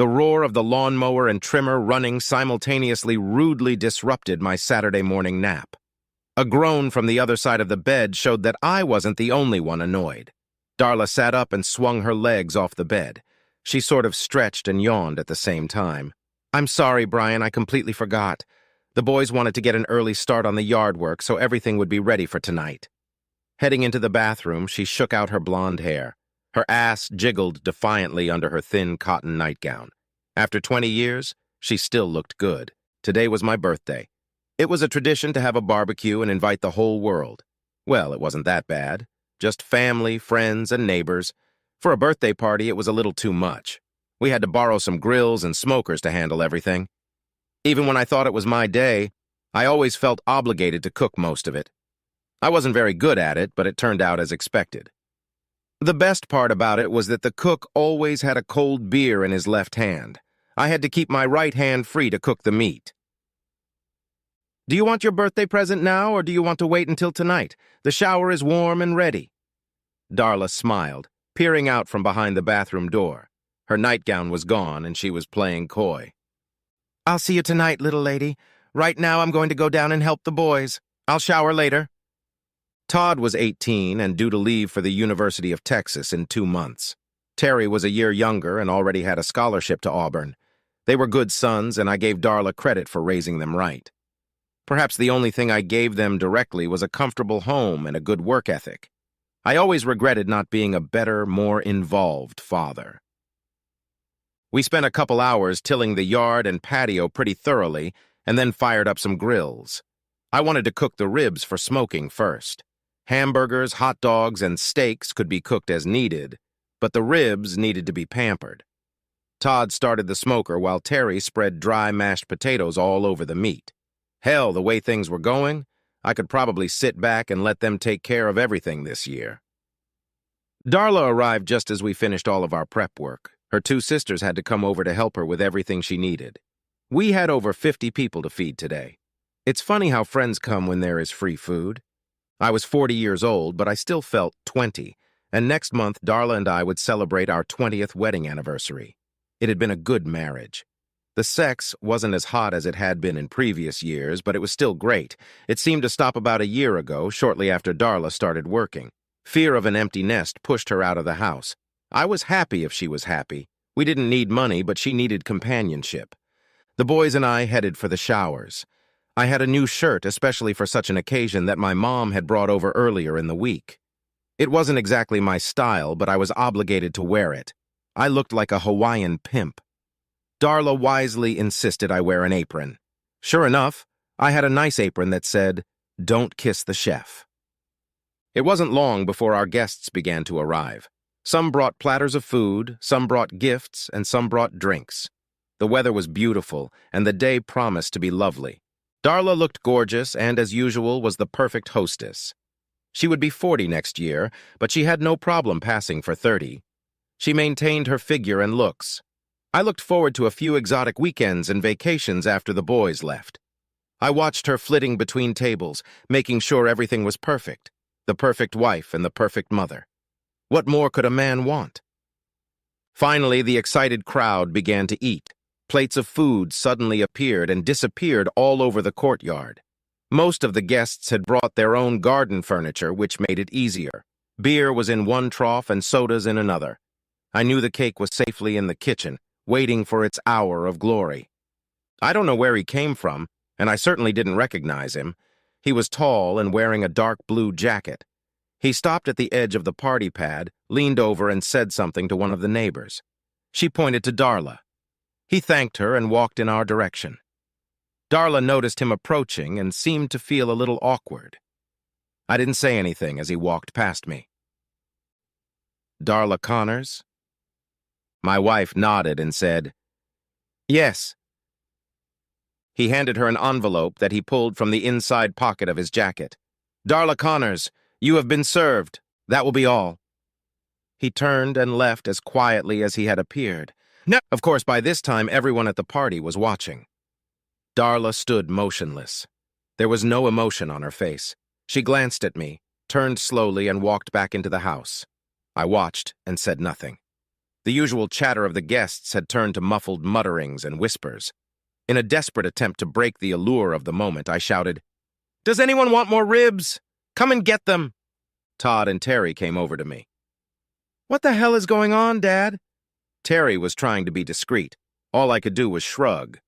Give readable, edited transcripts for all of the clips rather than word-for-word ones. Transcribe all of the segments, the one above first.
The roar of the lawnmower and trimmer running simultaneously rudely disrupted my Saturday morning nap. A groan from the other side of the bed showed that I wasn't the only one annoyed. Darla sat up and swung her legs off the bed. She sort of stretched and yawned at the same time. "I'm sorry, Brian, I completely forgot. The boys wanted to get an early start on the yard work so everything would be ready for tonight." Heading into the bathroom, she shook out her blonde hair. Her ass jiggled defiantly under her thin cotton nightgown. After 20 years, she still looked good. Today was my birthday. It was a tradition to have a barbecue and invite the whole world. Well, it wasn't that bad. Just family, friends, and neighbors. For a birthday party, it was a little too much. We had to borrow some grills and smokers to handle everything. Even when I thought it was my day, I always felt obligated to cook most of it. I wasn't very good at it, but it turned out as expected. The best part about it was that the cook always had a cold beer in his left hand. I had to keep my right hand free to cook the meat. "Do you want your birthday present now, or do you want to wait until tonight? The shower is warm and ready." Darla smiled, peering out from behind the bathroom door. Her nightgown was gone, and she was playing coy. "I'll see you tonight, little lady. Right now I'm going to go down and help the boys. I'll shower later." Todd was 18 and due to leave for the University of Texas in 2 months. Terry was a year younger and already had a scholarship to Auburn. They were good sons, and I gave Darla credit for raising them right. Perhaps the only thing I gave them directly was a comfortable home and a good work ethic. I always regretted not being a better, more involved father. We spent a couple hours tilling the yard and patio pretty thoroughly, and then fired up some grills. I wanted to cook the ribs for smoking first. Hamburgers, hot dogs, and steaks could be cooked as needed, but the ribs needed to be pampered. Todd started the smoker while Terry spread dry mashed potatoes all over the meat. Hell, the way things were going, I could probably sit back and let them take care of everything this year. Darla arrived just as we finished all of our prep work. Her 2 sisters had to come over to help her with everything she needed. We had over 50 people to feed today. It's funny how friends come when there is free food. I was 40 years old, but I still felt 20, and next month Darla and I would celebrate our 20th wedding anniversary. It had been a good marriage. The sex wasn't as hot as it had been in previous years, but it was still great. It seemed to stop about a year ago, shortly after Darla started working. Fear of an empty nest pushed her out of the house. I was happy if she was happy. We didn't need money, but she needed companionship. The boys and I headed for the showers. I had a new shirt especially for such an occasion that my mom had brought over earlier in the week. It wasn't exactly my style, but I was obligated to wear it. I looked like a Hawaiian pimp. Darla wisely insisted I wear an apron. Sure enough, I had a nice apron that said, "Don't kiss the chef." It wasn't long before our guests began to arrive. Some brought platters of food, some brought gifts, and some brought drinks. The weather was beautiful, and the day promised to be lovely. Darla looked gorgeous and, as usual, was the perfect hostess. She would be 40 next year, but she had no problem passing for 30. She maintained her figure and looks. I looked forward to a few exotic weekends and vacations after the boys left. I watched her flitting between tables, making sure everything was perfect. The perfect wife and the perfect mother. What more could a man want? Finally, the excited crowd began to eat. Plates of food suddenly appeared and disappeared all over the courtyard. Most of the guests had brought their own garden furniture, which made it easier. Beer was in one trough and sodas in another. I knew the cake was safely in the kitchen, waiting for its hour of glory. I don't know where he came from, and I certainly didn't recognize him. He was tall and wearing a dark blue jacket. He stopped at the edge of the party pad, leaned over and said something to one of the neighbors. She pointed to Darla. He thanked her and walked in our direction. Darla noticed him approaching and seemed to feel a little awkward. I didn't say anything as he walked past me. "Darla Connors?" My wife nodded and said, "Yes." He handed her an envelope that he pulled from the inside pocket of his jacket. "Darla Connors, you have been served. That will be all." He turned and left as quietly as he had appeared. No, of course, by this time, everyone at the party was watching. Darla stood motionless. There was no emotion on her face. She glanced at me, turned slowly, and walked back into the house. I watched and said nothing. The usual chatter of the guests had turned to muffled mutterings and whispers. In a desperate attempt to break the allure of the moment, I shouted, "Does anyone want more ribs? Come and get them." Todd and Terry came over to me. "What the hell is going on, Dad?" Terry was trying to be discreet. All I could do was shrug.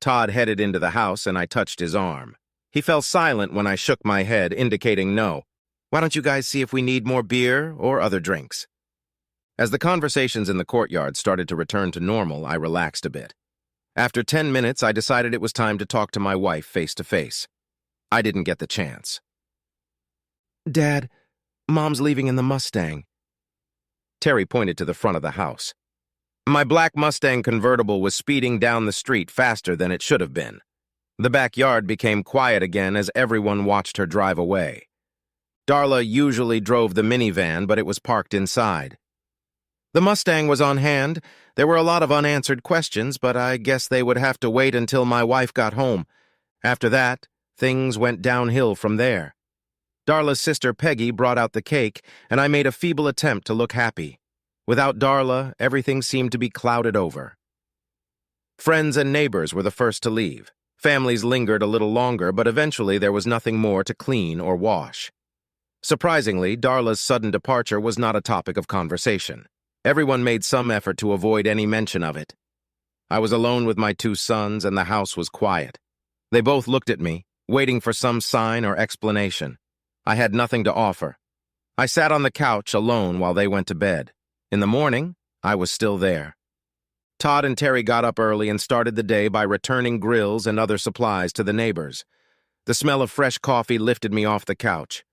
Todd headed into the house and I touched his arm. He fell silent when I shook my head, indicating no. "Why don't you guys see if we need more beer or other drinks?" As the conversations in the courtyard started to return to normal, I relaxed a bit. After 10 minutes, I decided it was time to talk to my wife face to face. I didn't get the chance. "Dad, Mom's leaving in the Mustang." Terry pointed to the front of the house. My black Mustang convertible was speeding down the street faster than it should have been. The backyard became quiet again as everyone watched her drive away. Darla usually drove the minivan, but it was parked inside. The Mustang was on hand. There were a lot of unanswered questions, but I guess they would have to wait until my wife got home. After that, things went downhill from there. Darla's sister Peggy brought out the cake, and I made a feeble attempt to look happy. Without Darla, everything seemed to be clouded over. Friends and neighbors were the first to leave. Families lingered a little longer, but eventually there was nothing more to clean or wash. Surprisingly, Darla's sudden departure was not a topic of conversation. Everyone made some effort to avoid any mention of it. I was alone with my two sons, and the house was quiet. They both looked at me, waiting for some sign or explanation. I had nothing to offer. I sat on the couch alone while they went to bed. In the morning, I was still there. Todd and Terry got up early and started the day by returning grills and other supplies to the neighbors. The smell of fresh coffee lifted me off the couch.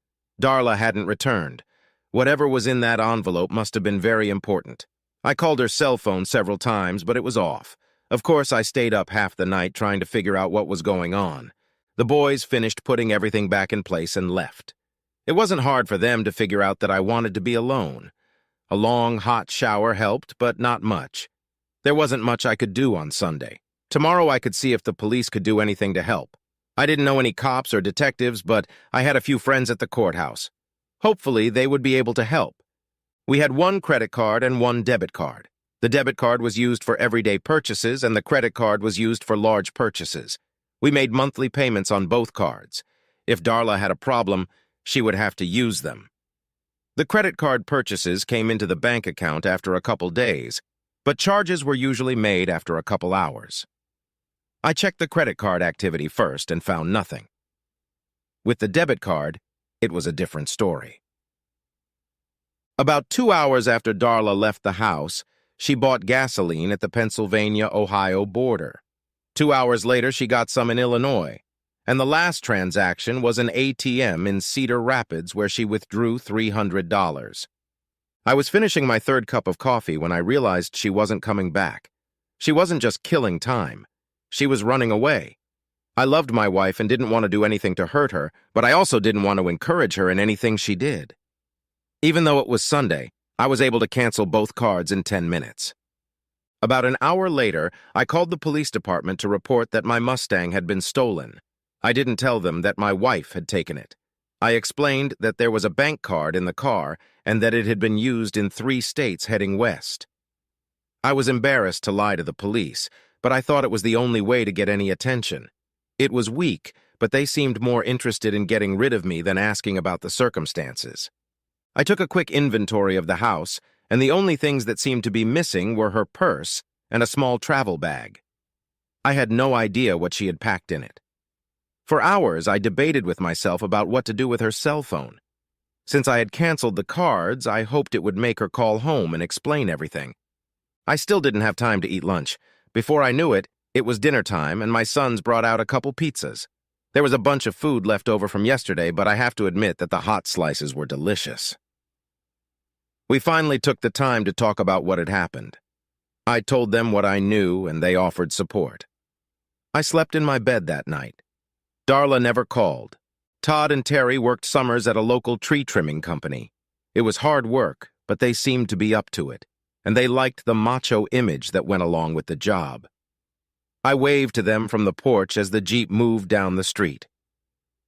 Darla hadn't returned. Whatever was in that envelope must have been very important. I called her cell phone several times, but it was off. Of course, I stayed up half the night trying to figure out what was going on. The boys finished putting everything back in place and left. It wasn't hard for them to figure out that I wanted to be alone. A long, hot shower helped, but not much. There wasn't much I could do on Sunday. Tomorrow I could see if the police could do anything to help. I didn't know any cops or detectives, but I had a few friends at the courthouse. Hopefully, they would be able to help. We had one credit card and one debit card. The debit card was used for everyday purchases, and the credit card was used for large purchases. We made monthly payments on both cards. If Darla had a problem, she would have to use them. The credit card purchases came into the bank account after a couple days, but charges were usually made after a couple hours. I checked the credit card activity first and found nothing. With the debit card, it was a different story. About 2 hours after Darla left the house, she bought gasoline at the Pennsylvania-Ohio border. 2 hours later, she got some in Illinois. And the last transaction was an ATM in Cedar Rapids where she withdrew $300. I was finishing my third cup of coffee when I realized she wasn't coming back. She wasn't just killing time. She was running away. I loved my wife and didn't want to do anything to hurt her, but I also didn't want to encourage her in anything she did. Even though it was Sunday, I was able to cancel both cards in 10 minutes. About an hour later, I called the police department to report that my Mustang had been stolen. I didn't tell them that my wife had taken it. I explained that there was a bank card in the car and that it had been used in 3 states heading west. I was embarrassed to lie to the police, but I thought it was the only way to get any attention. It was weak, but they seemed more interested in getting rid of me than asking about the circumstances. I took a quick inventory of the house, and the only things that seemed to be missing were her purse and a small travel bag. I had no idea what she had packed in it. For hours, I debated with myself about what to do with her cell phone. Since I had canceled the cards, I hoped it would make her call home and explain everything. I still didn't have time to eat lunch. Before I knew it, it was dinner time, and my sons brought out a couple pizzas. There was a bunch of food left over from yesterday, but I have to admit that the hot slices were delicious. We finally took the time to talk about what had happened. I told them what I knew, and they offered support. I slept in my bed that night. Darla never called. Todd and Terry worked summers at a local tree trimming company. It was hard work, but they seemed to be up to it, and they liked the macho image that went along with the job. I waved to them from the porch as the Jeep moved down the street.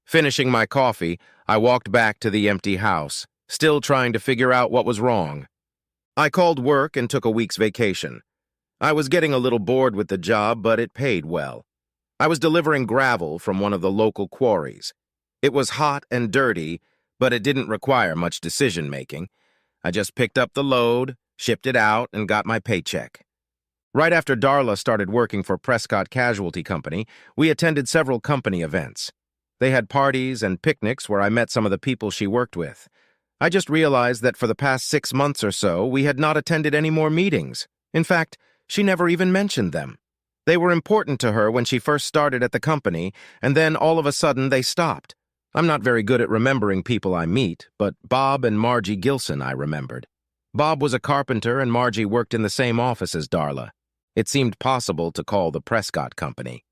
Finishing my coffee, I walked back to the empty house, still trying to figure out what was wrong. I called work and took a week's vacation. I was getting a little bored with the job, but it paid well. I was delivering gravel from one of the local quarries. It was hot and dirty, but it didn't require much decision-making. I just picked up the load, shipped it out, and got my paycheck. Right after Darla started working for Prescott Casualty Company, we attended several company events. They had parties and picnics where I met some of the people she worked with. I just realized that for the past 6 months or so, we had not attended any more meetings. In fact, she never even mentioned them. They were important to her when she first started at the company, and then all of a sudden they stopped. I'm not very good at remembering people I meet, but Bob and Margie Gilson I remembered. Bob was a carpenter and Margie worked in the same office as Darla. It seemed possible to call the Prescott Company.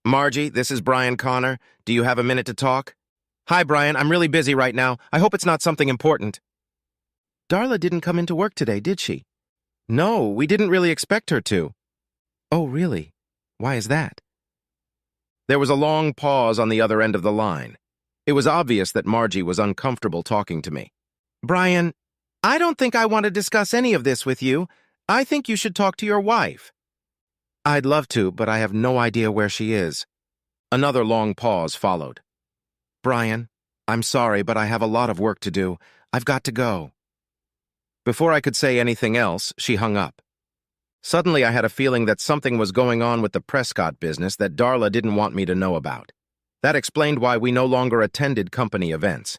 Margie, this is Brian Connor. Do you have a minute to talk? Hi, Brian. I'm really busy right now. I hope it's not something important. Darla didn't come into work today, did she? No, we didn't really expect her to. Oh, really? Why is that? There was a long pause on the other end of the line. It was obvious that Margie was uncomfortable talking to me. Brian, I don't think I want to discuss any of this with you. I think you should talk to your wife. I'd love to, but I have no idea where she is. Another long pause followed. Brian, I'm sorry, but I have a lot of work to do. I've got to go. Before I could say anything else, she hung up. Suddenly, I had a feeling that something was going on with the Prescott business that Darla didn't want me to know about. That explained why we no longer attended company events.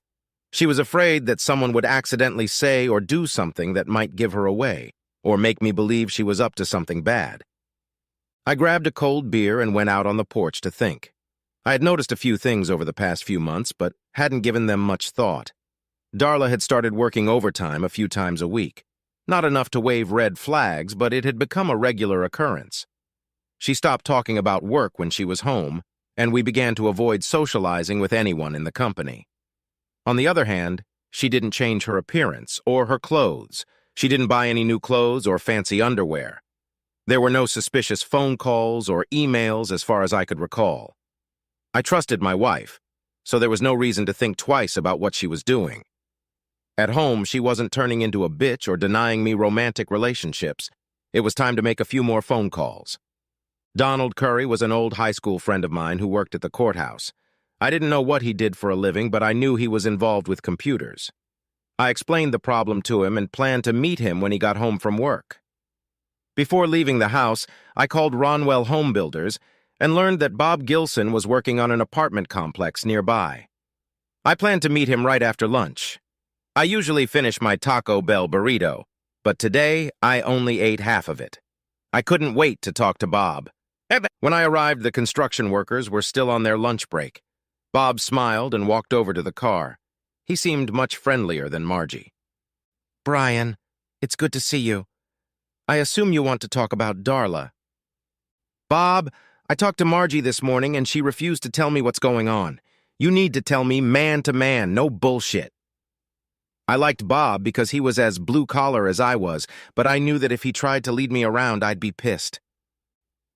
She was afraid that someone would accidentally say or do something that might give her away, or make me believe she was up to something bad. I grabbed a cold beer and went out on the porch to think. I had noticed a few things over the past few months, but hadn't given them much thought. Darla had started working overtime a few times a week. Not enough to wave red flags, but it had become a regular occurrence. She stopped talking about work when she was home, and we began to avoid socializing with anyone in the company. On the other hand, she didn't change her appearance or her clothes. She didn't buy any new clothes or fancy underwear. There were no suspicious phone calls or emails as far as I could recall. I trusted my wife, so there was no reason to think twice about what she was doing. At home, she wasn't turning into a bitch or denying me romantic relationships. It was time to make a few more phone calls. Donald Curry was an old high school friend of mine who worked at the courthouse. I didn't know what he did for a living, but I knew he was involved with computers. I explained the problem to him and planned to meet him when he got home from work. Before leaving the house, I called Ronwell Home Builders and learned that Bob Gilson was working on an apartment complex nearby. I planned to meet him right after lunch. I usually finish my Taco Bell burrito, but today I only ate half of it. I couldn't wait to talk to Bob. When I arrived, the construction workers were still on their lunch break. Bob smiled and walked over to the car. He seemed much friendlier than Margie. Brian, it's good to see you. I assume you want to talk about Darla. Bob, I talked to Margie this morning and she refused to tell me what's going on. You need to tell me man to man, no bullshit. I liked Bob because he was as blue-collar as I was, but I knew that if he tried to lead me around, I'd be pissed.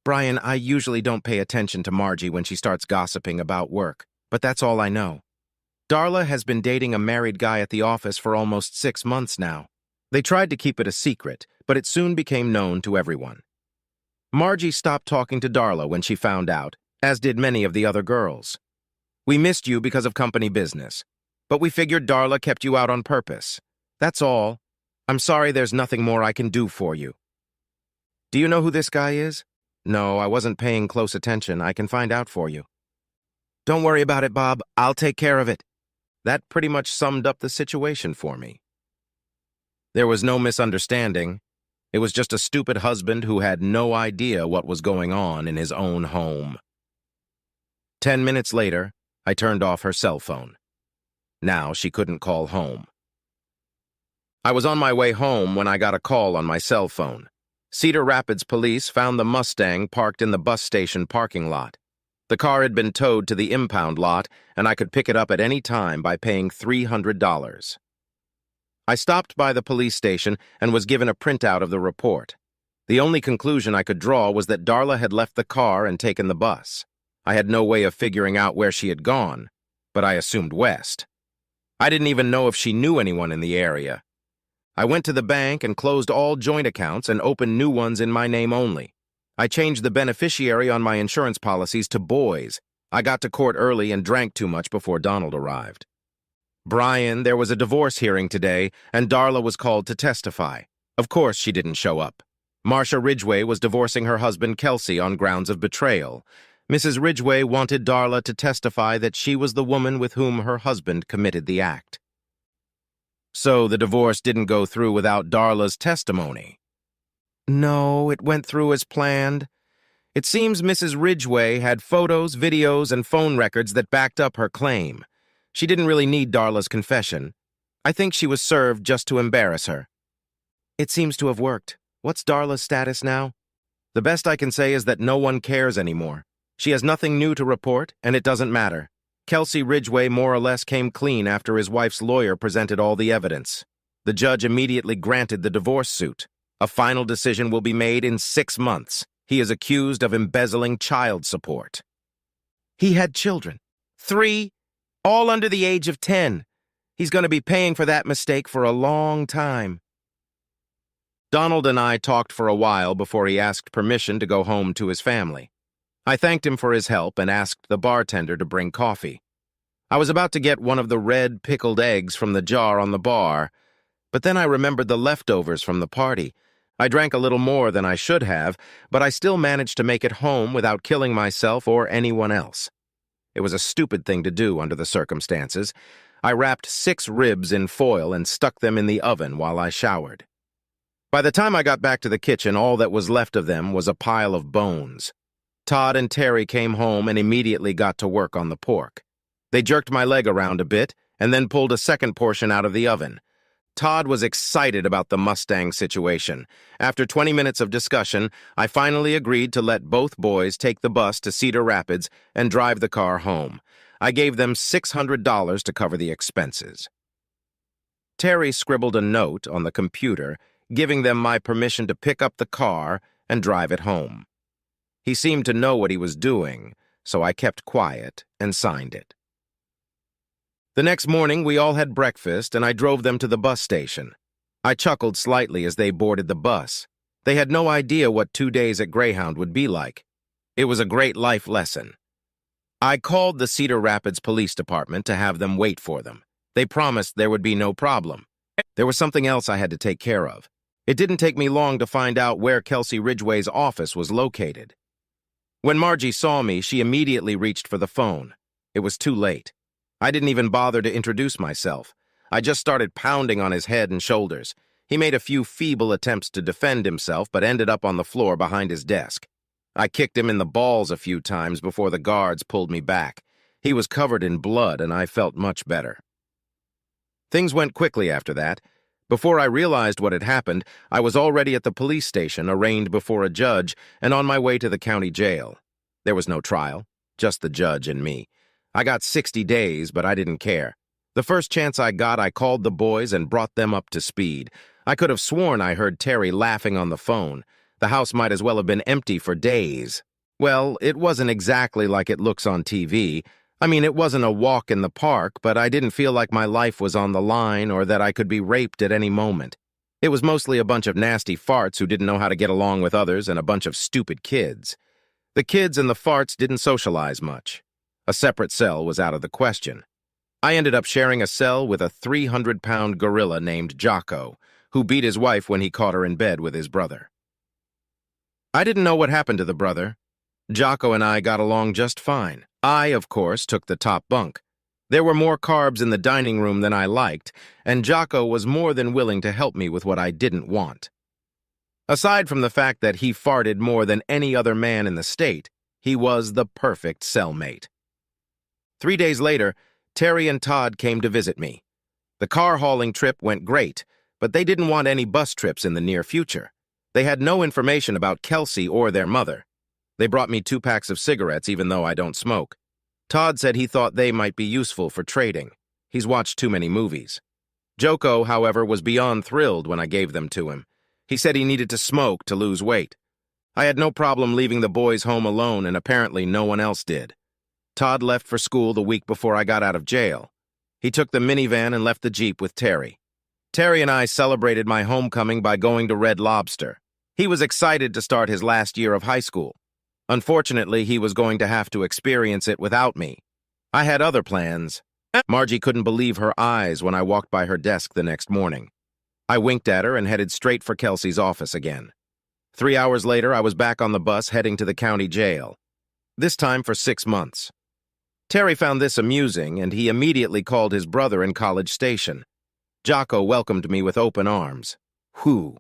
Brian, I usually don't pay attention to Margie when she starts gossiping about work, but that's all I know. Darla has been dating a married guy at the office for almost 6 months now. They tried to keep it a secret, but it soon became known to everyone. Margie stopped talking to Darla when she found out, as did many of the other girls. We missed you because of company business, but we figured Darla kept you out on purpose. That's all. I'm sorry there's nothing more I can do for you. Do you know who this guy is? No, I wasn't paying close attention. I can find out for you. Don't worry about it, Bob. I'll take care of it. That pretty much summed up the situation for me. There was no misunderstanding. It was just a stupid husband who had no idea what was going on in his own home. 10 minutes later, I turned off her cell phone. Now she couldn't call home. I was on my way home when I got a call on my cell phone. Cedar Rapids police found the Mustang parked in the bus station parking lot. The car had been towed to the impound lot, and I could pick it up at any time by paying $300. I stopped by the police station and was given a printout of the report. The only conclusion I could draw was that Darla had left the car and taken the bus. I had no way of figuring out where she had gone, but I assumed west. I didn't even know if she knew anyone in the area. I went to the bank and closed all joint accounts and opened new ones in my name only. I changed the beneficiary on my insurance policies to boys. I got to court early and drank too much before Donald arrived. Brian, there was a divorce hearing today, and Darla was called to testify. Of course she didn't show up. Marcia Ridgway was divorcing her husband Kelsey on grounds of betrayal. Mrs. Ridgway wanted Darla to testify that she was the woman with whom her husband committed the act. So the divorce didn't go through without Darla's testimony. No, it went through as planned. It seems Mrs. Ridgway had photos, videos, and phone records that backed up her claim. She didn't really need Darla's confession. I think she was served just to embarrass her. It seems to have worked. What's Darla's status now? The best I can say is that no one cares anymore. She has nothing new to report, and it doesn't matter. Kelsey Ridgway more or less came clean after his wife's lawyer presented all the evidence. The judge immediately granted the divorce suit. A final decision will be made in 6 months. He is accused of embezzling child support. He had children. 3, all under the age of 10. He's going to be paying for that mistake for a long time. Donald and I talked for a while before he asked permission to go home to his family. I thanked him for his help and asked the bartender to bring coffee. I was about to get one of the red pickled eggs from the jar on the bar, but then I remembered the leftovers from the party. I drank a little more than I should have, but I still managed to make it home without killing myself or anyone else. It was a stupid thing to do under the circumstances. I wrapped 6 ribs in foil and stuck them in the oven while I showered. By the time I got back to the kitchen, all that was left of them was a pile of bones. Todd and Terry came home and immediately got to work on the pork. They jerked my leg around a bit and then pulled a second portion out of the oven. Todd was excited about the Mustang situation. After 20 minutes of discussion, I finally agreed to let both boys take the bus to Cedar Rapids and drive the car home. I gave them $600 to cover the expenses. Terry scribbled a note on the computer, giving them my permission to pick up the car and drive it home. He seemed to know what he was doing, so I kept quiet and signed it. The next morning, we all had breakfast, and I drove them to the bus station. I chuckled slightly as they boarded the bus. They had no idea what 2 days at Greyhound would be like. It was a great life lesson. I called the Cedar Rapids Police Department to have them wait for them. They promised there would be no problem. There was something else I had to take care of. It didn't take me long to find out where Kelsey Ridgway's office was located. When Margie saw me, she immediately reached for the phone. It was too late. I didn't even bother to introduce myself. I just started pounding on his head and shoulders. He made a few feeble attempts to defend himself, but ended up on the floor behind his desk. I kicked him in the balls a few times before the guards pulled me back. He was covered in blood, and I felt much better. Things went quickly after that. Before I realized what had happened, I was already at the police station, arraigned before a judge, and on my way to the county jail. There was no trial, just the judge and me. I got 60 days, but I didn't care. The first chance I got, I called the boys and brought them up to speed. I could have sworn I heard Terry laughing on the phone. The house might as well have been empty for days. Well, it wasn't exactly like it looks on TV. I mean, it wasn't a walk in the park, but I didn't feel like my life was on the line or that I could be raped at any moment. It was mostly a bunch of nasty farts who didn't know how to get along with others and a bunch of stupid kids. The kids and the farts didn't socialize much. A separate cell was out of the question. I ended up sharing a cell with a 300-pound gorilla named Jocko, who beat his wife when he caught her in bed with his brother. I didn't know what happened to the brother. Jocko and I got along just fine. I, of course, took the top bunk. There were more carbs in the dining room than I liked, and Jocko was more than willing to help me with what I didn't want. Aside from the fact that he farted more than any other man in the state, he was the perfect cellmate. 3 days later, Terry and Todd came to visit me. The car hauling trip went great, but they didn't want any bus trips in the near future. They had no information about Kelsey or their mother. They brought me 2 packs of cigarettes, even though I don't smoke. Todd said he thought they might be useful for trading. He's watched too many movies. Joko, however, was beyond thrilled when I gave them to him. He said he needed to smoke to lose weight. I had no problem leaving the boys home alone, and apparently no one else did. Todd left for school the week before I got out of jail. He took the minivan and left the Jeep with Terry. Terry and I celebrated my homecoming by going to Red Lobster. He was excited to start his last year of high school. Unfortunately, he was going to have to experience it without me. I had other plans. Margie couldn't believe her eyes when I walked by her desk the next morning. I winked at her and headed straight for Kelsey's office again. 3 hours later, I was back on the bus heading to the county jail. This time for 6 months. Terry found this amusing, and he immediately called his brother in College Station. Jocko welcomed me with open arms. Whew.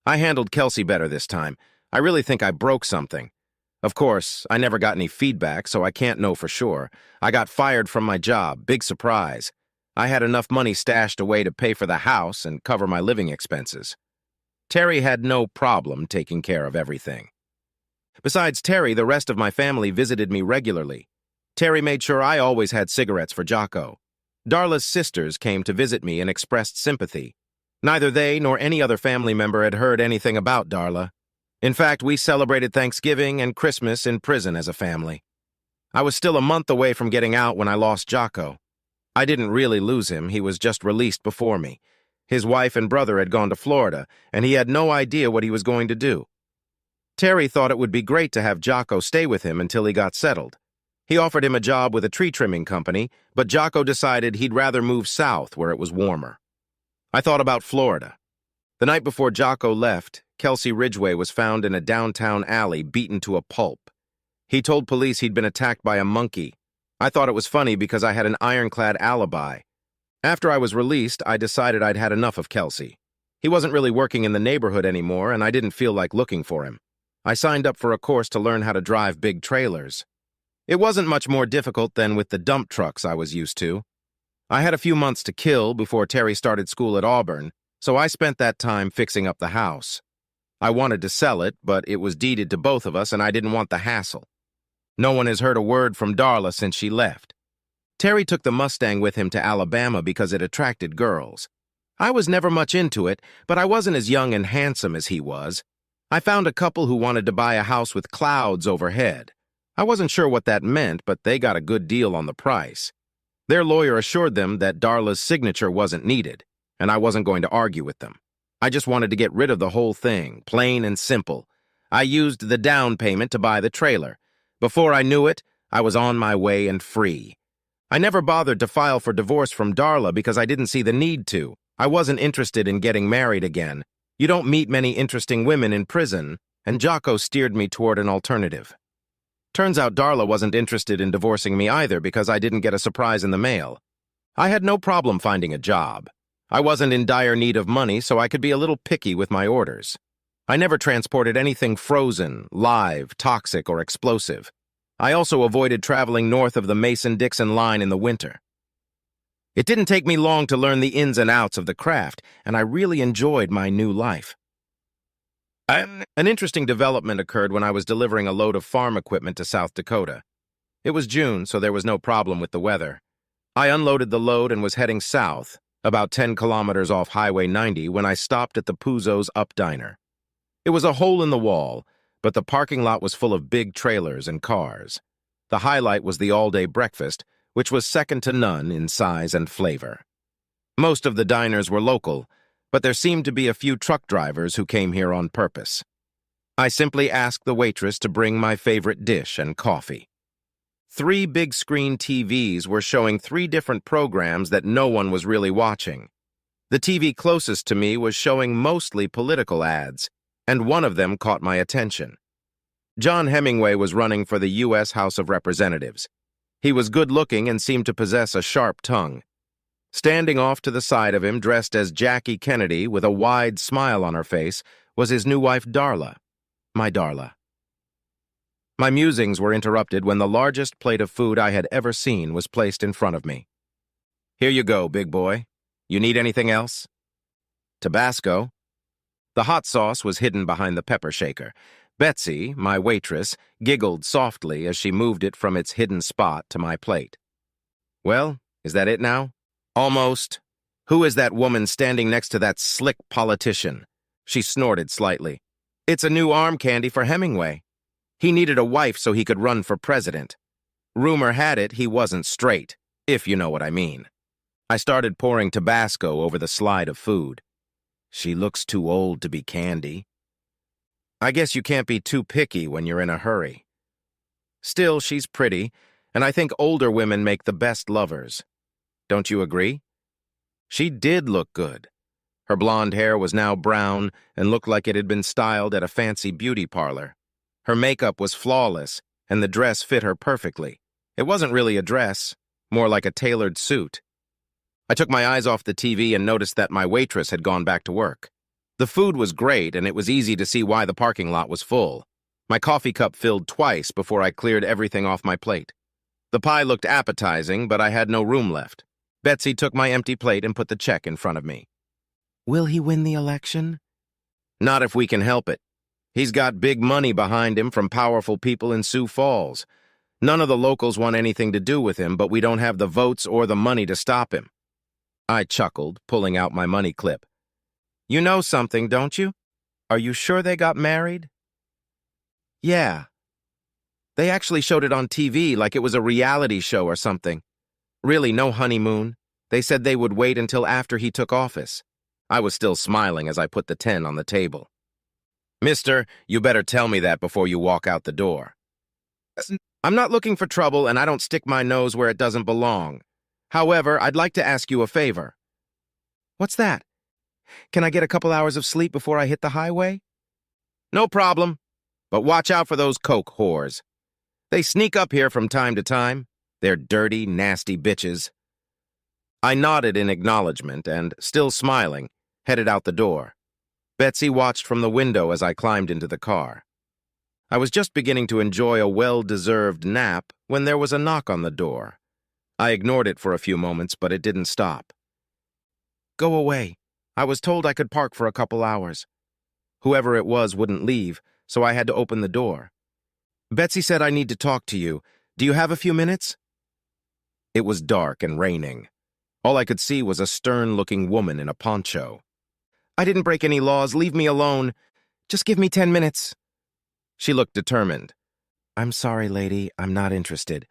I handled Kelsey better this time. I really think I broke something. Of course, I never got any feedback, so I can't know for sure. I got fired from my job, big surprise. I had enough money stashed away to pay for the house and cover my living expenses. Terry had no problem taking care of everything. Besides Terry, the rest of my family visited me regularly. Terry made sure I always had cigarettes for Jocko. Darla's sisters came to visit me and expressed sympathy. Neither they nor any other family member had heard anything about Darla. In fact, we celebrated Thanksgiving and Christmas in prison as a family. I was still a month away from getting out when I lost Jocko. I didn't really lose him, he was just released before me. His wife and brother had gone to Florida, and he had no idea what he was going to do. Terry thought it would be great to have Jocko stay with him until he got settled. He offered him a job with a tree trimming company, but Jocko decided he'd rather move south where it was warmer. I thought about Florida. The night before Jocko left, Kelsey Ridgway was found in a downtown alley beaten to a pulp. He told police he'd been attacked by a monkey. I thought it was funny because I had an ironclad alibi. After I was released, I decided I'd had enough of Kelsey. He wasn't really working in the neighborhood anymore, and I didn't feel like looking for him. I signed up for a course to learn how to drive big trailers. It wasn't much more difficult than with the dump trucks I was used to. I had a few months to kill before Terry started school at Auburn, so I spent that time fixing up the house. I wanted to sell it, but it was deeded to both of us, and I didn't want the hassle. No one has heard a word from Darla since she left. Terry took the Mustang with him to Alabama because it attracted girls. I was never much into it, but I wasn't as young and handsome as he was. I found a couple who wanted to buy a house with clouds overhead. I wasn't sure what that meant, but they got a good deal on the price. Their lawyer assured them that Darla's signature wasn't needed, and I wasn't going to argue with them. I just wanted to get rid of the whole thing, plain and simple. I used the down payment to buy the trailer. Before I knew it, I was on my way and free. I never bothered to file for divorce from Darla because I didn't see the need to. I wasn't interested in getting married again. You don't meet many interesting women in prison, and Jocko steered me toward an alternative. Turns out Darla wasn't interested in divorcing me either because I didn't get a surprise in the mail. I had no problem finding a job. I wasn't in dire need of money, so I could be a little picky with my orders. I never transported anything frozen, live, toxic, or explosive. I also avoided traveling north of the Mason-Dixon line in the winter. It didn't take me long to learn the ins and outs of the craft, and I really enjoyed my new life. An interesting development occurred when I was delivering a load of farm equipment to South Dakota. It was June, so there was no problem with the weather. I unloaded the load and was heading south, about 10 kilometers off Highway 90, when I stopped at the Puzo's Up Diner. It was a hole in the wall, but the parking lot was full of big trailers and cars. The highlight was the all-day breakfast, which was second to none in size and flavor. Most of the diners were local, but there seemed to be a few truck drivers who came here on purpose. I simply asked the waitress to bring my favorite dish and coffee. 3 big-screen TVs were showing 3 different programs that no one was really watching. The TV closest to me was showing mostly political ads, and one of them caught my attention. John Hemingway was running for the U.S. House of Representatives. He was good-looking and seemed to possess a sharp tongue. Standing off to the side of him, dressed as Jackie Kennedy with a wide smile on her face, was his new wife Darla, my Darla. My musings were interrupted when the largest plate of food I had ever seen was placed in front of me. Here you go, big boy. You need anything else? Tabasco. The hot sauce was hidden behind the pepper shaker. Betsy, my waitress, giggled softly as she moved it from its hidden spot to my plate. Well, is that it now? Almost. Who is that woman standing next to that slick politician? She snorted slightly. It's a new arm candy for Hemingway. He needed a wife so he could run for president. Rumor had it he wasn't straight, if you know what I mean. I started pouring Tabasco over the slide of food. She looks too old to be candy. I guess you can't be too picky when you're in a hurry. Still, she's pretty, and I think older women make the best lovers. Don't you agree? She did look good. Her blonde hair was now brown and looked like it had been styled at a fancy beauty parlor. Her makeup was flawless, and the dress fit her perfectly. It wasn't really a dress, more like a tailored suit. I took my eyes off the TV and noticed that my waitress had gone back to work. The food was great, and it was easy to see why the parking lot was full. My coffee cup filled twice before I cleared everything off my plate. The pie looked appetizing, but I had no room left. Betsy took my empty plate and put the check in front of me. Will he win the election? Not if we can help it. He's got big money behind him from powerful people in Sioux Falls. None of the locals want anything to do with him, but we don't have the votes or the money to stop him. I chuckled, pulling out my money clip. You know something, don't you? Are you sure they got married? Yeah. They actually showed it on TV like it was a reality show or something. Really, no honeymoon. They said they would wait until after he took office. I was still smiling as I put the 10 on the table. Mister, you better tell me that before you walk out the door. I'm not looking for trouble, and I don't stick my nose where it doesn't belong. However, I'd like to ask you a favor. What's that? Can I get a couple hours of sleep before I hit the highway? No problem, but watch out for those coke whores. They sneak up here from time to time. They're dirty, nasty bitches. I nodded in acknowledgement and, still smiling, headed out the door. Betsy watched from the window as I climbed into the car. I was just beginning to enjoy a well-deserved nap when there was a knock on the door. I ignored it for a few moments, but it didn't stop. Go away. I was told I could park for a couple hours. Whoever it was wouldn't leave, so I had to open the door. Betsy said I need to talk to you. Do you have a few minutes? It was dark and raining. All I could see was a stern-looking woman in a poncho. I didn't break any laws. Leave me alone. Just give me 10 minutes. She looked determined. I'm sorry, lady. I'm not interested.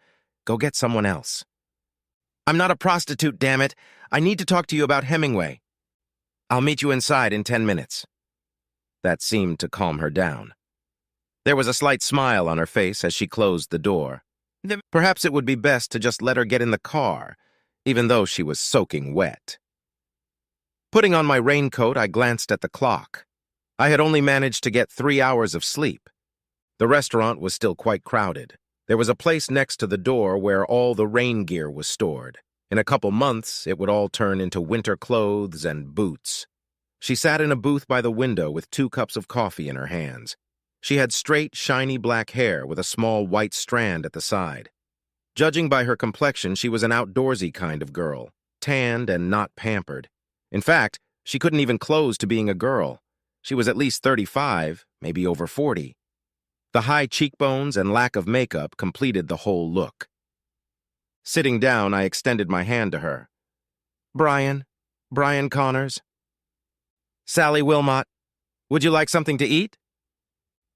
Go get someone else. I'm not a prostitute, damn it. I need to talk to you about Hemingway. I'll meet you inside in 10 minutes. That seemed to calm her down. There was a slight smile on her face as she closed the door. Perhaps it would be best to just let her get in the car, even though she was soaking wet. Putting on my raincoat, I glanced at the clock. I had only managed to get 3 hours of sleep. The restaurant was still quite crowded. There was a place next to the door where all the rain gear was stored. In a couple months, it would all turn into winter clothes and boots. She sat in a booth by the window with 2 cups of coffee in her hands. She had straight, shiny black hair with a small white strand at the side. Judging by her complexion, she was an outdoorsy kind of girl, tanned and not pampered. In fact, she couldn't even close to being a girl. She was at least 35, maybe over 40. The high cheekbones and lack of makeup completed the whole look. Sitting down, I extended my hand to her. Brian Connors. Sally Wilmot, would you like something to eat?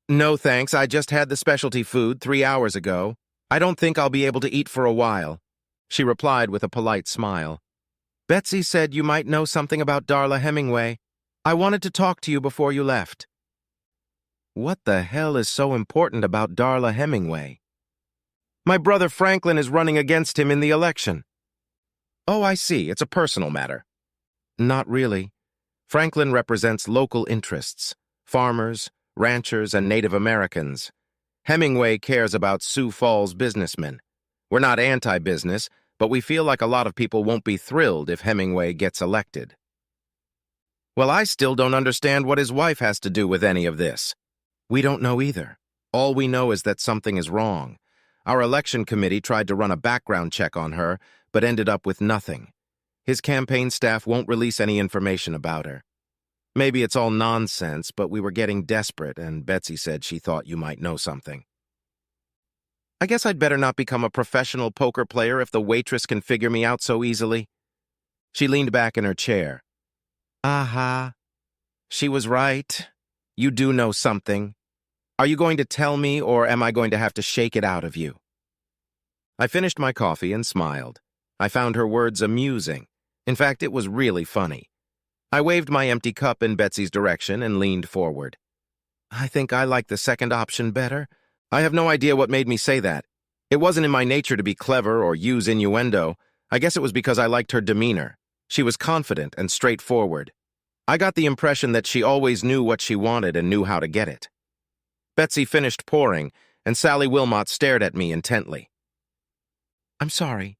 No, thanks. I just had the specialty food 3 hours ago. I don't think I'll be able to eat for a while, she replied with a polite smile. Betsy said you might know something about Darla Hemingway. I wanted to talk to you before you left. What the hell is so important about Darla Hemingway? My brother Franklin is running against him in the election. Oh, I see. It's a personal matter. Not really. Franklin represents local interests, farmers, ranchers, and Native Americans. Hemingway cares about Sioux Falls businessmen. We're not anti-business, but we feel like a lot of people won't be thrilled if Hemingway gets elected. Well, I still don't understand what his wife has to do with any of this. We don't know either. All we know is that something is wrong. Our election committee tried to run a background check on her, but ended up with nothing. His campaign staff won't release any information about her. Maybe it's all nonsense, but we were getting desperate, and Betsy said she thought you might know something. I guess I'd better not become a professional poker player if the waitress can figure me out so easily. She leaned back in her chair. Aha. She was right. You do know something. Are you going to tell me, or am I going to have to shake it out of you? I finished my coffee and smiled. I found her words amusing. In fact, it was really funny. I waved my empty cup in Betsy's direction and leaned forward. I think I like the second option better. I have no idea what made me say that. It wasn't in my nature to be clever or use innuendo. I guess it was because I liked her demeanor. She was confident and straightforward. I got the impression that she always knew what she wanted and knew how to get it. Betsy finished pouring, and Sally Wilmot stared at me intently. I'm sorry.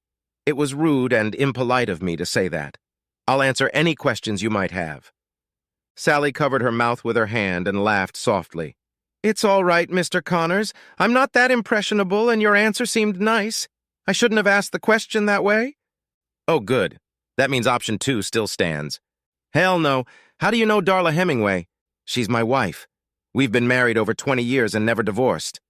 It was rude and impolite of me to say that. I'll answer any questions you might have. Sally covered her mouth with her hand and laughed softly. It's all right, Mr. Connors. I'm not that impressionable, and your answer seemed nice. I shouldn't have asked the question that way. Oh, good. That means option 2 still stands. Hell no. How do you know Darla Hemingway? She's my wife. We've been married over 20 years and never divorced.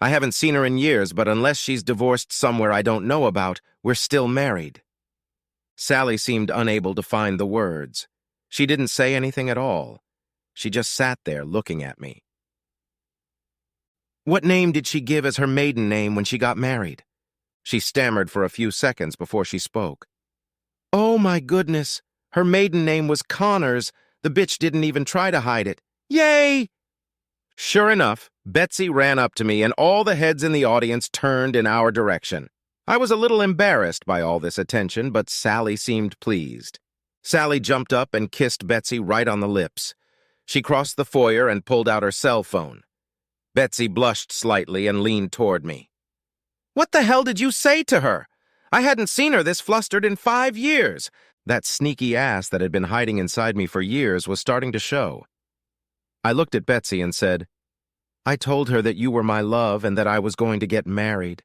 I haven't seen her in years, but unless she's divorced somewhere I don't know about, we're still married. Sally seemed unable to find the words. She didn't say anything at all. She just sat there looking at me. What name did she give as her maiden name when she got married? She stammered for a few seconds before she spoke. Oh my goodness, her maiden name was Connors. The bitch didn't even try to hide it. Yay! Sure enough, Betsy ran up to me and all the heads in the audience turned in our direction. I was a little embarrassed by all this attention, but Sally seemed pleased. Sally jumped up and kissed Betsy right on the lips. She crossed the foyer and pulled out her cell phone. Betsy blushed slightly and leaned toward me. What the hell did you say to her? I hadn't seen her this flustered in 5 years. That sneaky ass that had been hiding inside me for years was starting to show. I looked at Betsy and said, I told her that you were my love and that I was going to get married.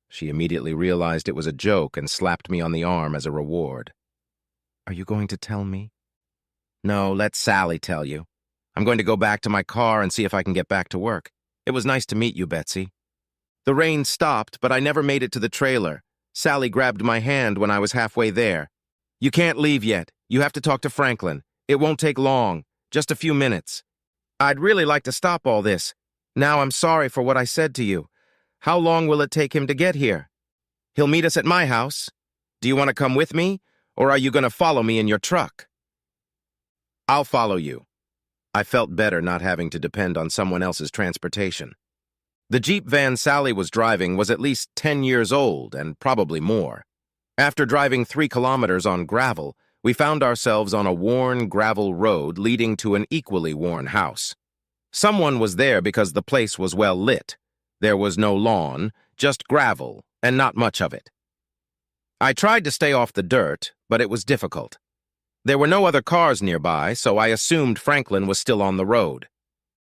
She immediately realized it was a joke and slapped me on the arm as a reward. Are you going to tell me? No, let Sally tell you. I'm going to go back to my car and see if I can get back to work. It was nice to meet you, Betsy. The rain stopped, but I never made it to the trailer. Sally grabbed my hand when I was halfway there. You can't leave yet. You have to talk to Franklin. It won't take long. Just a few minutes. I'd really like to stop all this. Now I'm sorry for what I said to you. How long will it take him to get here? He'll meet us at my house. Do you want to come with me, or are you going to follow me in your truck? I'll follow you. I felt better not having to depend on someone else's transportation. The Jeep van Sally was driving was at least 10 years old and probably more. After driving 3 kilometers on gravel, we found ourselves on a worn gravel road leading to an equally worn house. Someone was there because the place was well lit. There was no lawn, just gravel, and not much of it. I tried to stay off the dirt, but it was difficult. There were no other cars nearby, so I assumed Franklin was still on the road.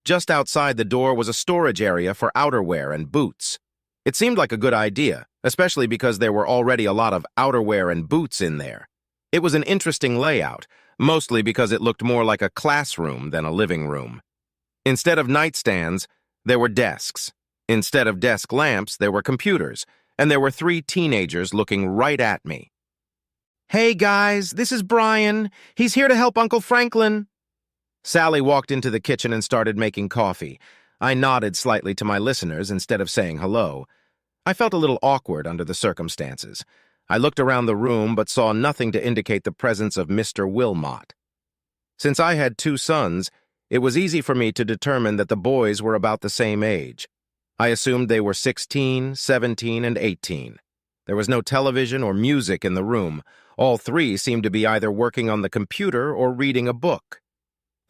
Just outside the door was a storage area for outerwear and boots. It seemed like a good idea, especially because there were already a lot of outerwear and boots in there. It was an interesting layout, mostly because it looked more like a classroom than a living room. Instead of nightstands, there were desks. Instead of desk lamps, there were computers, and there were 3 teenagers looking right at me. Hey guys, this is Brian. He's here to help Uncle Franklin. Sally walked into the kitchen and started making coffee. I nodded slightly to my listeners instead of saying hello. I felt a little awkward under the circumstances. I looked around the room but saw nothing to indicate the presence of Mr. Wilmot. Since I had 2 sons, it was easy for me to determine that the boys were about the same age. I assumed they were 16, 17, and 18. There was no television or music in the room. All 3 seemed to be either working on the computer or reading a book.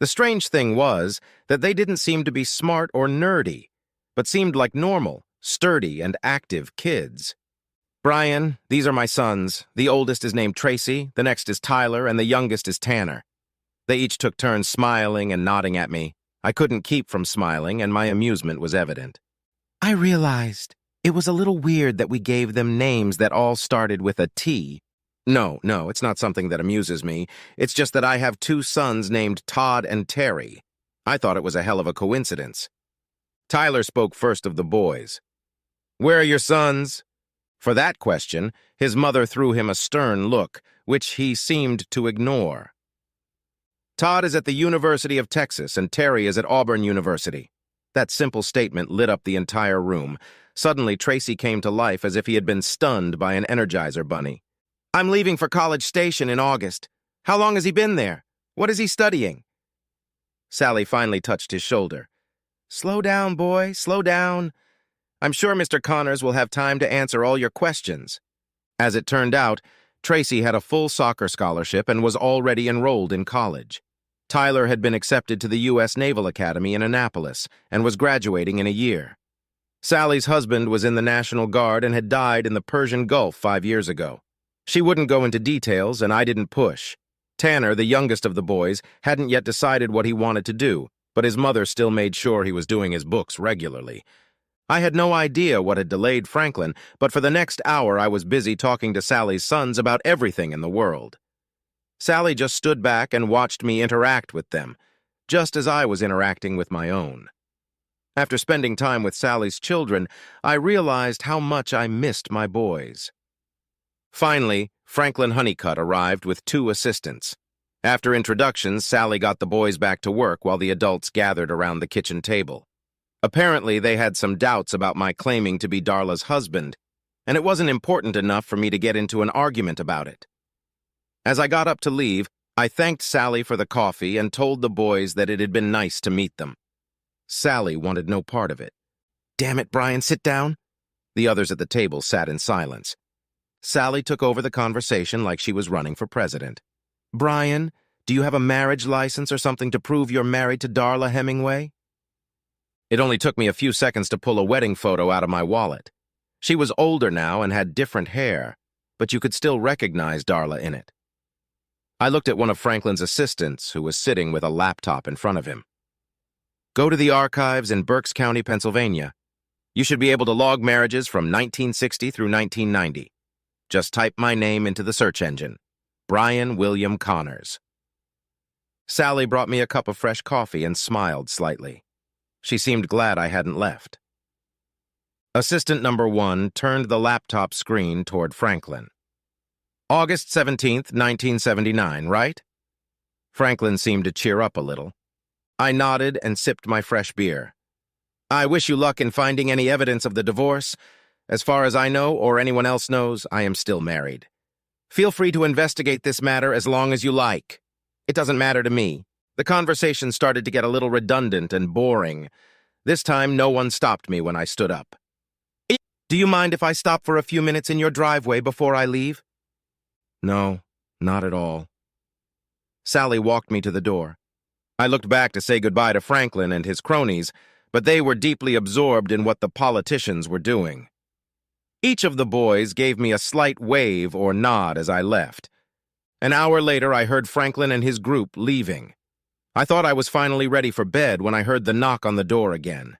The strange thing was that they didn't seem to be smart or nerdy, but seemed like normal, sturdy, and active kids. Brian, these are my sons. The oldest is named Tracy, the next is Tyler, and the youngest is Tanner. They each took turns smiling and nodding at me. I couldn't keep from smiling, and my amusement was evident. I realized it was a little weird that we gave them names that all started with a T. No, it's not something that amuses me. It's just that I have 2 sons named Todd and Terry. I thought it was a hell of a coincidence. Tyler spoke first of the boys. Where are your sons? For that question, his mother threw him a stern look, which he seemed to ignore. Todd is at the University of Texas and Terry is at Auburn University. That simple statement lit up the entire room. Suddenly, Tracy came to life as if he had been stunned by an Energizer bunny. I'm leaving for College Station in August. How long has he been there? What is he studying? Sally finally touched his shoulder. Slow down, boy, slow down. I'm sure Mr. Connors will have time to answer all your questions. As it turned out, Tracy had a full soccer scholarship and was already enrolled in college. Tyler had been accepted to the U.S. Naval Academy in Annapolis and was graduating in a year. Sally's husband was in the National Guard and had died in the Persian Gulf 5 years ago. She wouldn't go into details, and I didn't push. Tanner, the youngest of the boys, hadn't yet decided what he wanted to do, but his mother still made sure he was doing his books regularly. I had no idea what had delayed Franklin, but for the next hour I was busy talking to Sally's sons about everything in the world. Sally just stood back and watched me interact with them, just as I was interacting with my own. After spending time with Sally's children, I realized how much I missed my boys. Finally, Franklin Honeycutt arrived with 2 assistants. After introductions, Sally got the boys back to work while the adults gathered around the kitchen table. Apparently, they had some doubts about my claiming to be Darla's husband, and it wasn't important enough for me to get into an argument about it. As I got up to leave, I thanked Sally for the coffee and told the boys that it had been nice to meet them. Sally wanted no part of it. Damn it, Brian, sit down. The others at the table sat in silence. Sally took over the conversation like she was running for president. Brian, do you have a marriage license or something to prove you're married to Darla Hemingway? It only took me a few seconds to pull a wedding photo out of my wallet. She was older now and had different hair, but you could still recognize Darla in it. I looked at one of Franklin's assistants, who was sitting with a laptop in front of him. Go to the archives in Berks County, Pennsylvania. You should be able to log marriages from 1960 through 1990. Just type my name into the search engine. Brian William Connors. Sally brought me a cup of fresh coffee and smiled slightly. She seemed glad I hadn't left. Assistant number 1 turned the laptop screen toward Franklin. August 17th, 1979, right? Franklin seemed to cheer up a little. I nodded and sipped my fresh beer. I wish you luck in finding any evidence of the divorce. As far as I know, or anyone else knows, I am still married. Feel free to investigate this matter as long as you like. It doesn't matter to me. The conversation started to get a little redundant and boring. This time, no one stopped me when I stood up. Do you mind if I stop for a few minutes in your driveway before I leave? No, not at all. Sally walked me to the door. I looked back to say goodbye to Franklin and his cronies, but they were deeply absorbed in what the politicians were doing. Each of the boys gave me a slight wave or nod as I left. An hour later, I heard Franklin and his group leaving. I thought I was finally ready for bed when I heard the knock on the door again.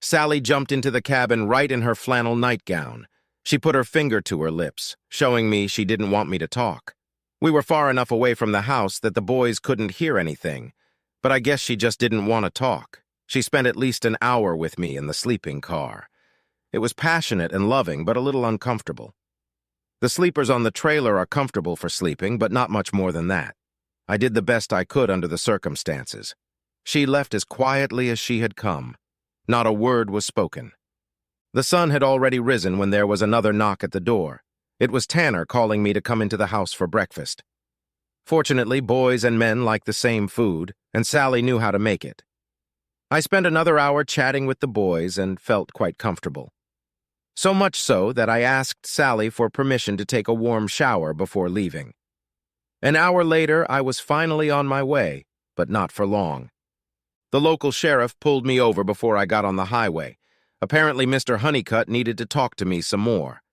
Sally jumped into the cabin right in her flannel nightgown. She put her finger to her lips, showing me she didn't want me to talk. We were far enough away from the house that the boys couldn't hear anything, but I guess she just didn't want to talk. She spent at least an hour with me in the sleeping car. It was passionate and loving, but a little uncomfortable. The sleepers on the trailer are comfortable for sleeping, but not much more than that. I did the best I could under the circumstances. She left as quietly as she had come. Not a word was spoken. The sun had already risen when there was another knock at the door. It was Tanner calling me to come into the house for breakfast. Fortunately, boys and men like the same food, and Sally knew how to make it. I spent another hour chatting with the boys and felt quite comfortable. So much so that I asked Sally for permission to take a warm shower before leaving. An hour later, I was finally on my way, but not for long. The local sheriff pulled me over before I got on the highway. Apparently, Mr. Honeycutt needed to talk to me some more.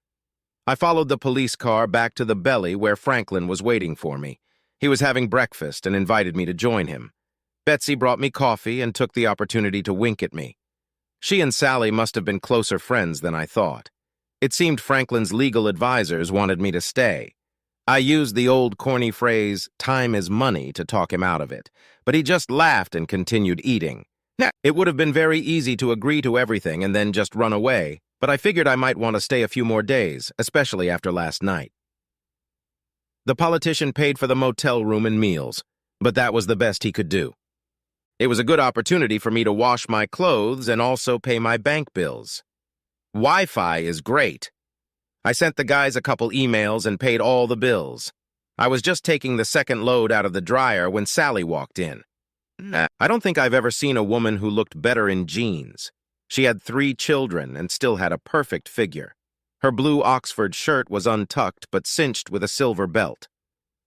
I followed the police car back to the belly where Franklin was waiting for me. He was having breakfast and invited me to join him. Betsy brought me coffee and took the opportunity to wink at me. She and Sally must have been closer friends than I thought. It seemed Franklin's legal advisors wanted me to stay. I used the old corny phrase, time is money, to talk him out of it, but he just laughed and continued eating. It would have been very easy to agree to everything and then just run away, but I figured I might want to stay a few more days, especially after last night. The politician paid for the motel room and meals, but that was the best he could do. It was a good opportunity for me to wash my clothes and also pay my bank bills. Wi-Fi is great. I sent the guys a couple emails and paid all the bills. I was just taking the second load out of the dryer when Sally walked in. I don't think I've ever seen a woman who looked better in jeans. She had 3 children and still had a perfect figure. Her blue Oxford shirt was untucked but cinched with a silver belt.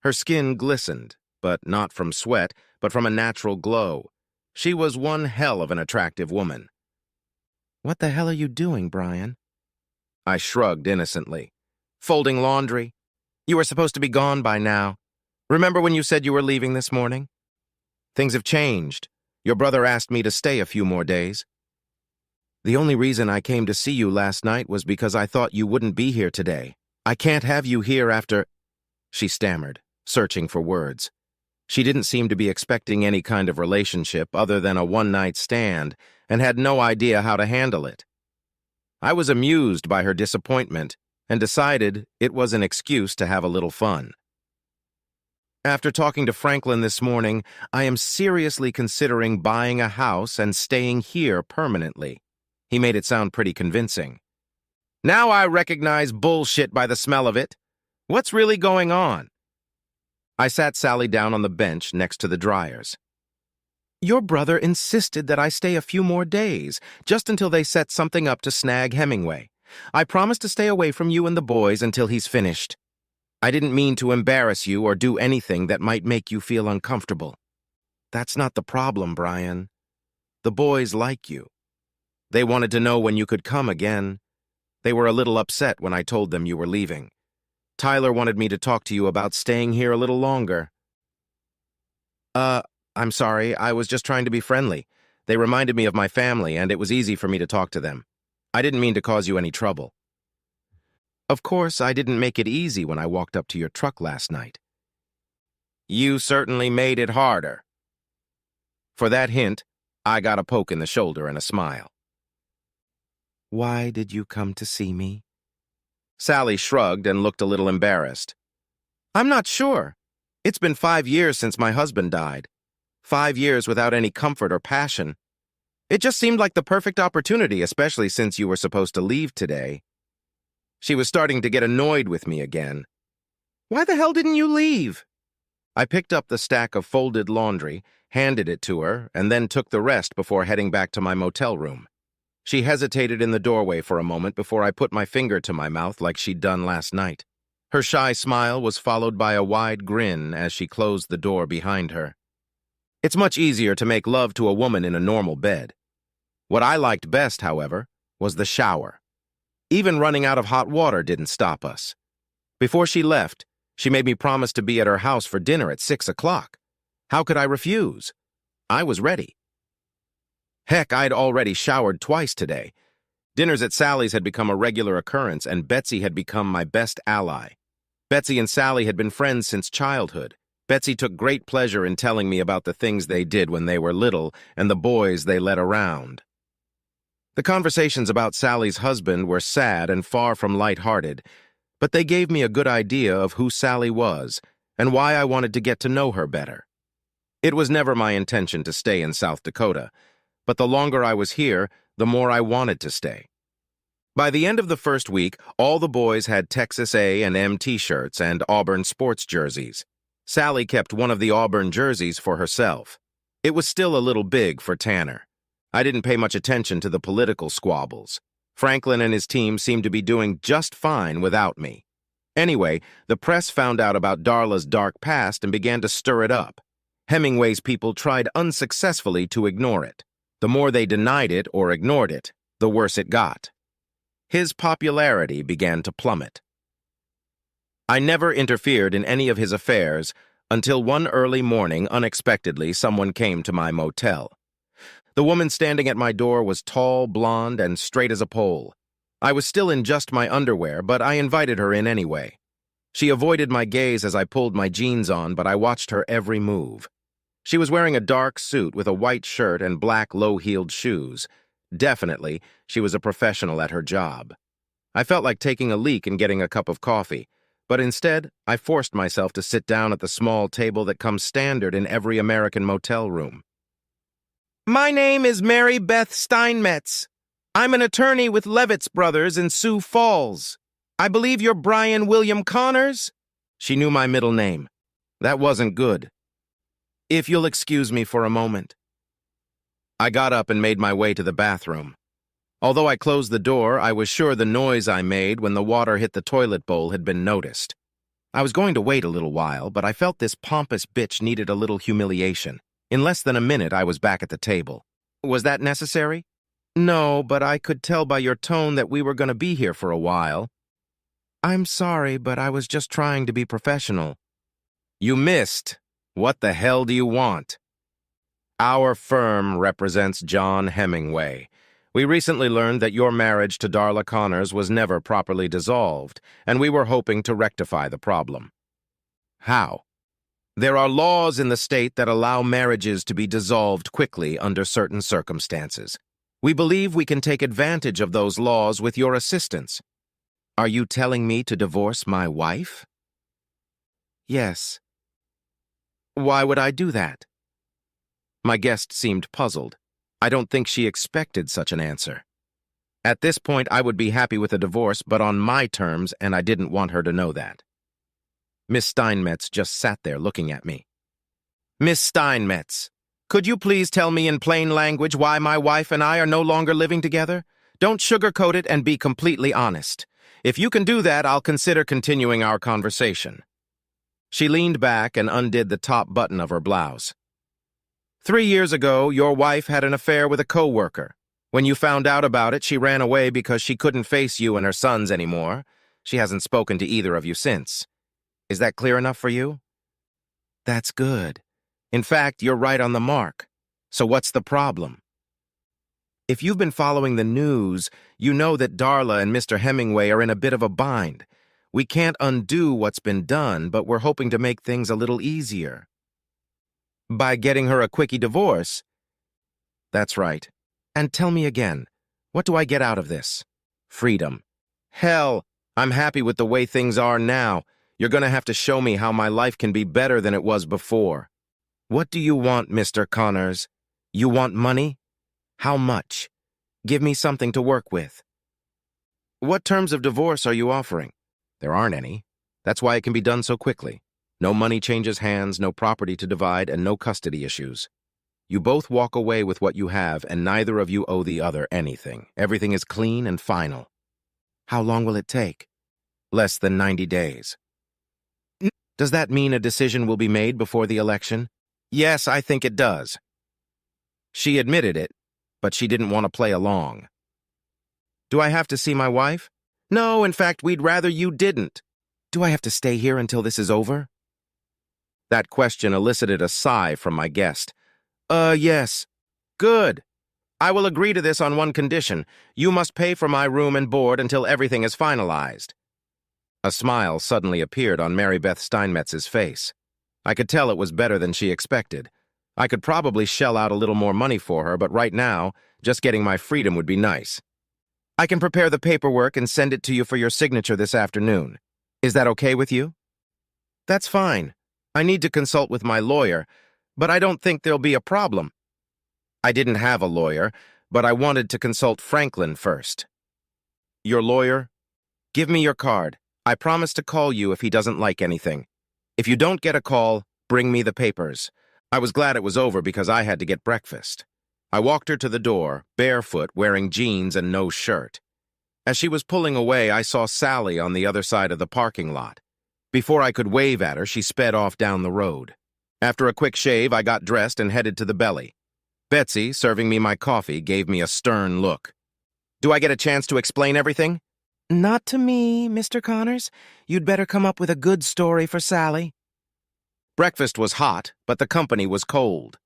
Her skin glistened, but not from sweat, but from a natural glow. She was one hell of an attractive woman. "What the hell are you doing, Brian?" I shrugged innocently. "Folding laundry. You were supposed to be gone by now. Remember when you said you were leaving this morning? Things have changed. Your brother asked me to stay a few more days. The only reason I came to see you last night was because I thought you wouldn't be here today. I can't have you here after—" She stammered, searching for words. She didn't seem to be expecting any kind of relationship other than a one-night stand and had no idea how to handle it. I was amused by her disappointment and decided it was an excuse to have a little fun. "After talking to Franklin this morning, I am seriously considering buying a house and staying here permanently." He made it sound pretty convincing. "Now I recognize bullshit by the smell of it. What's really going on?" I sat Sally down on the bench next to the dryers. "Your brother insisted that I stay a few more days, just until they set something up to snag Hemingway. I promised to stay away from you and the boys until he's finished. I didn't mean to embarrass you or do anything that might make you feel uncomfortable. That's not the problem, Brian. The boys like you. They wanted to know when you could come again. They were a little upset when I told them you were leaving. Tyler wanted me to talk to you about staying here a little longer." I'm sorry, I was just trying to be friendly. They reminded me of my family, and it was easy for me to talk to them. I didn't mean to cause you any trouble." "Of course, I didn't make it easy when I walked up to your truck last night." "You certainly made it harder." For that hint, I got a poke in the shoulder and a smile. "Why did you come to see me?" Sally shrugged and looked a little embarrassed. "I'm not sure. It's been 5 years since my husband died. 5 years without any comfort or passion. It just seemed like the perfect opportunity, especially since you were supposed to leave today." She was starting to get annoyed with me again. "Why the hell didn't you leave?" I picked up the stack of folded laundry, handed it to her, and then took the rest before heading back to my motel room. She hesitated in the doorway for a moment before I put my finger to my mouth like she'd done last night. Her shy smile was followed by a wide grin as she closed the door behind her. It's much easier to make love to a woman in a normal bed. What I liked best, however, was the shower. Even running out of hot water didn't stop us. Before she left, she made me promise to be at her house for dinner at 6 o'clock. How could I refuse? I was ready. Heck, I'd already showered twice today. Dinners at Sally's had become a regular occurrence, and Betsy had become my best ally. Betsy and Sally had been friends since childhood. Betsy took great pleasure in telling me about the things they did when they were little and the boys they led around. The conversations about Sally's husband were sad and far from light-hearted, but they gave me a good idea of who Sally was and why I wanted to get to know her better. It was never my intention to stay in South Dakota, but the longer I was here, the more I wanted to stay. By the end of the first week, all the boys had Texas A&M t-shirts and Auburn sports jerseys. Sally kept one of the Auburn jerseys for herself. It was still a little big for Tanner. I didn't pay much attention to the political squabbles. Franklin and his team seemed to be doing just fine without me. Anyway, the press found out about Darla's dark past and began to stir it up. Hemingway's people tried unsuccessfully to ignore it. The more they denied it or ignored it, the worse it got. His popularity began to plummet. I never interfered in any of his affairs until one early morning, unexpectedly, someone came to my motel. The woman standing at my door was tall, blonde, and straight as a pole. I was still in just my underwear, but I invited her in anyway. She avoided my gaze as I pulled my jeans on, but I watched her every move. She was wearing a dark suit with a white shirt and black low-heeled shoes. Definitely, she was a professional at her job. I felt like taking a leak and getting a cup of coffee, but instead, I forced myself to sit down at the small table that comes standard in every American motel room. "My name is Mary Beth Steinmetz. I'm an attorney with Levitz Brothers in Sioux Falls." I believe you're Brian William Connors? She knew my middle name. That wasn't good. If you'll excuse me for a moment. I got up and made my way to the bathroom. Although I closed the door, I was sure the noise I made when the water hit the toilet bowl had been noticed. I was going to wait a little while, but I felt this pompous bitch needed a little humiliation. In less than a minute, I was back at the table. Was that necessary? No, but I could tell by your tone that we were going to be here for a while. I'm sorry, but I was just trying to be professional. You missed. What the hell do you want? Our firm represents John Hemingway. We recently learned that your marriage to Darla Connors was never properly dissolved, and we were hoping to rectify the problem. How? There are laws in the state that allow marriages to be dissolved quickly under certain circumstances. We believe we can take advantage of those laws with your assistance. Are you telling me to divorce my wife? Yes. Why would I do that? My guest seemed puzzled. I don't think she expected such an answer. At this point, I would be happy with a divorce, but on my terms, and I didn't want her to know that. Miss Steinmetz just sat there looking at me. Miss Steinmetz, could you please tell me in plain language why my wife and I are no longer living together? Don't sugarcoat it and be completely honest. If you can do that, I'll consider continuing our conversation. She leaned back and undid the top button of her blouse. 3 years ago, your wife had an affair with a co-worker. When you found out about it, she ran away because she couldn't face you and her sons anymore. She hasn't spoken to either of you since. Is that clear enough for you? That's good. In fact, you're right on the mark. So what's the problem? If you've been following the news, you know that Darla and Mr. Hemingway are in a bit of a bind. We can't undo what's been done, but we're hoping to make things a little easier. By getting her a quickie divorce? That's right. And tell me again, what do I get out of this? Freedom. Hell, I'm happy with the way things are now. You're going to have to show me how my life can be better than it was before. What do you want, Mr. Connors? You want money? How much? Give me something to work with. What terms of divorce are you offering? There aren't any. That's why it can be done so quickly. No money changes hands, no property to divide, and no custody issues. You both walk away with what you have, and neither of you owe the other anything. Everything is clean and final. How long will it take? Less than 90 days. Does that mean a decision will be made before the election? Yes, I think it does. She admitted it, but she didn't want to play along. Do I have to see my wife? No, in fact, we'd rather you didn't. Do I have to stay here until this is over? That question elicited a sigh from my guest. Yes. Good. I will agree to this on one condition. You must pay for my room and board until everything is finalized. A smile suddenly appeared on Mary Beth Steinmetz's face. I could tell it was better than she expected. I could probably shell out a little more money for her, but right now, just getting my freedom would be nice. I can prepare the paperwork and send it to you for your signature this afternoon. Is that okay with you? That's fine. I need to consult with my lawyer, but I don't think there'll be a problem. I didn't have a lawyer, but I wanted to consult Franklin first. Your lawyer? Give me your card. I promise to call you if he doesn't like anything. If you don't get a call, bring me the papers. I was glad it was over because I had to get breakfast. I walked her to the door, barefoot, wearing jeans and no shirt. As she was pulling away, I saw Sally on the other side of the parking lot. Before I could wave at her, she sped off down the road. After a quick shave, I got dressed and headed to the belly. Betsy, serving me my coffee, gave me a stern look. Do I get a chance to explain everything? Not to me, Mr. Connors. You'd better come up with a good story for Sally. Breakfast was hot, but the company was cold.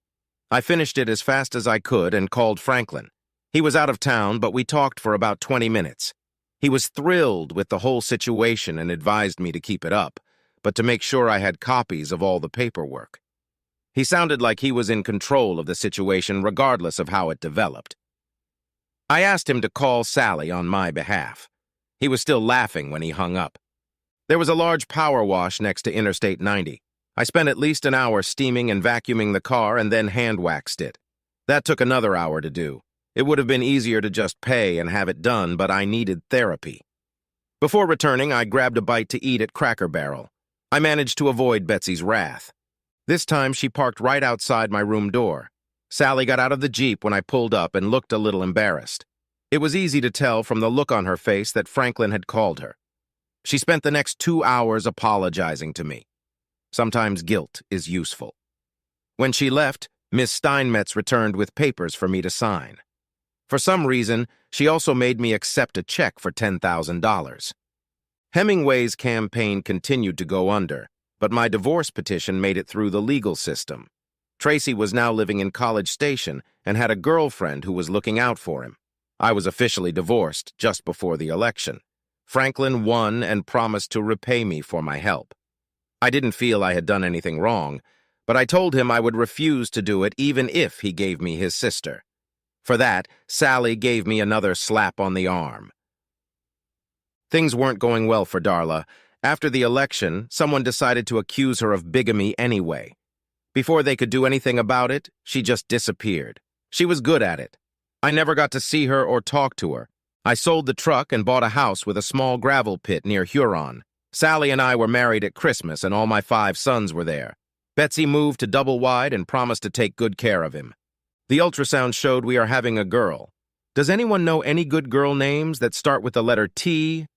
I finished it as fast as I could and called Franklin. He was out of town, but we talked for about 20 minutes. He was thrilled with the whole situation and advised me to keep it up, but to make sure I had copies of all the paperwork. He sounded like he was in control of the situation regardless of how it developed. I asked him to call Sally on my behalf. He was still laughing when he hung up. There was a large power wash next to Interstate 90. I spent at least an hour steaming and vacuuming the car and then hand-waxed it. That took another hour to do. It would have been easier to just pay and have it done, but I needed therapy. Before returning, I grabbed a bite to eat at Cracker Barrel. I managed to avoid Betsy's wrath. This time, she parked right outside my room door. Sally got out of the Jeep when I pulled up and looked a little embarrassed. It was easy to tell from the look on her face that Franklin had called her. She spent the next 2 hours apologizing to me. Sometimes guilt is useful. When she left, Miss Steinmetz returned with papers for me to sign. For some reason, she also made me accept a check for $10,000. Hemingway's campaign continued to go under, but my divorce petition made it through the legal system. Tracy was now living in College Station and had a girlfriend who was looking out for him. I was officially divorced just before the election. Franklin won and promised to repay me for my help. I didn't feel I had done anything wrong, but I told him I would refuse to do it even if he gave me his sister. For that, Sally gave me another slap on the arm. Things weren't going well for Darla. After the election, someone decided to accuse her of bigamy anyway. Before they could do anything about it, she just disappeared. She was good at it. I never got to see her or talk to her. I sold the truck and bought a house with a small gravel pit near Huron. Sally and I were married at Christmas, and all my 5 sons were there. Betsy moved to Double Wide and promised to take good care of him. The ultrasound showed we are having a girl. Does anyone know any good girl names that start with the letter T,